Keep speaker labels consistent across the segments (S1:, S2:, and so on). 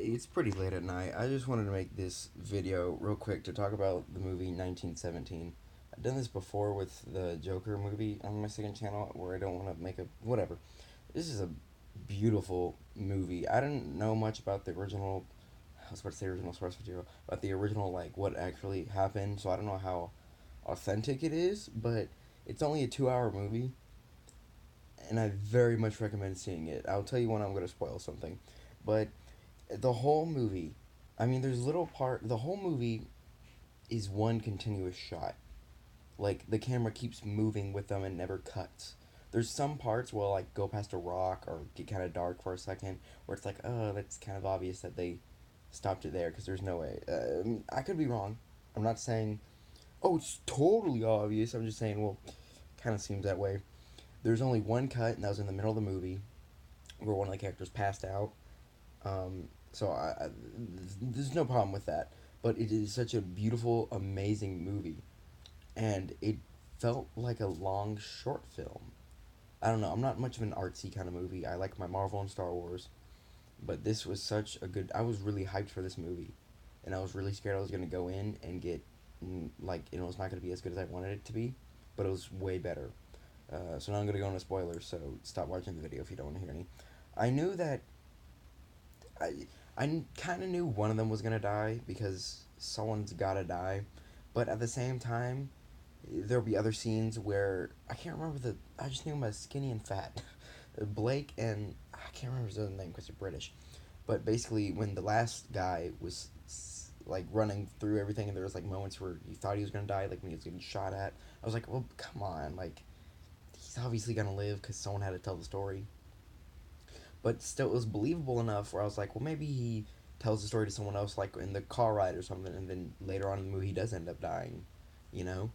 S1: It's pretty late at night. I just wanted to make this video real quick to talk about the movie 1917. I've done this before with the Joker movie on my second channel where I don't want to make a. Whatever. This is a beautiful movie. I didn't know much about the original. I was about to say original source material. About the original, like, what actually happened, so I don't know how authentic it is, but it's only a 2 hour movie, and I very much recommend seeing it. I'll tell you when I'm going to spoil something. But the whole movie, I mean, there's little part. The whole movie is one continuous shot. Like the camera keeps moving with them and never cuts. There's some parts where like go past a rock or get kind of dark for a second, where it's like, oh, that's kind of obvious that they stopped it there because there's no way. I could be wrong. I'm not saying, oh, it's totally obvious. I'm just saying, well, kind of seems that way. There's only one cut, and that was in the middle of the movie, where one of the characters passed out. So there's no problem with that. But it is such a beautiful, amazing movie, and it felt like a long short film. I don't know. I'm not much of an artsy kind of movie. I like my Marvel and Star Wars, but this was such a good. I was really hyped for this movie, and I was really scared I was gonna go in and get like it was not gonna be as good as I wanted it to be, but it was way better. So now I'm gonna go into spoilers. So stop watching the video if you don't want to hear any. I knew that I kind of knew one of them was gonna die because someone's gotta die, but at the same time, there'll be other scenes where I can't remember the. I just knew him as skinny and fat. Blake and I can't remember his other name because they're British, but basically when the last guy was like running through everything and there was like moments where you thought he was gonna die, like when he was getting shot at. I was like, well, come on, like he's obviously gonna live because someone had to tell the story, but still it was believable enough where I was like, well, maybe he tells the story to someone else, like in the car ride or something, and then later on in the movie he does end up dying, you know.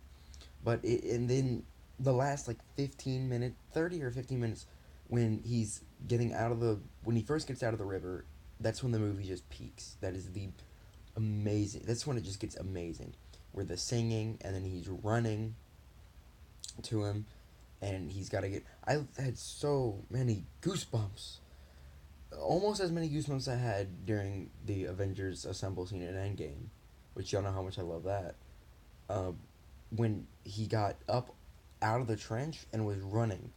S1: And then the last like 15 minutes, 30 or 15 minutes, when he's getting out of the when he first gets out of the river, that's when the movie just peaks. That is the amazing. That's when it just gets amazing, where the singing and then he's running to him, and he's got to get. I had so many goosebumps, almost as many goosebumps I had during the Avengers Assemble scene in Endgame, which y'all know how much I love that. Uh, when he got up out of the trench and was running,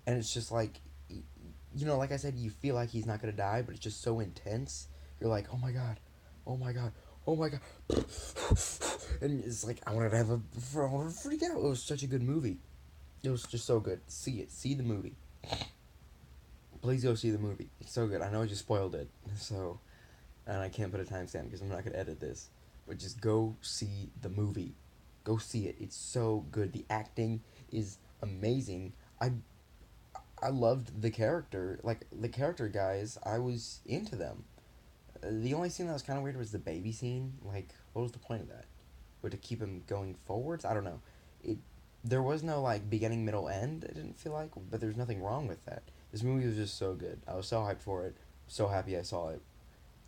S1: and it's just like, like I said, you feel like he's not gonna die, but it's just so intense. You're like, oh my god, oh my god, oh my god, and it's like I wanted to I wanted to freak out. It was such a good movie. It was just so good. See it. See the movie. Please go see the movie. It's so good. I know I just spoiled it, so and I can't put a timestamp because I'm not gonna edit this. But just go see the movie. Go see it. It's so good. The acting is amazing. I loved the character. Like the character guys, I was into them. The only scene that was kind of weird was the baby scene. Like, what was the point of that? But to keep him going forwards? I don't know. It There was no like beginning, middle, end. It didn't feel like, but there's nothing wrong with that. This movie was just so good. I was so hyped for it. So happy I saw it.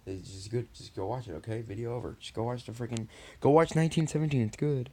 S1: It's just good. Just go watch it, okay? Video over. Just go watch 1917. It's good.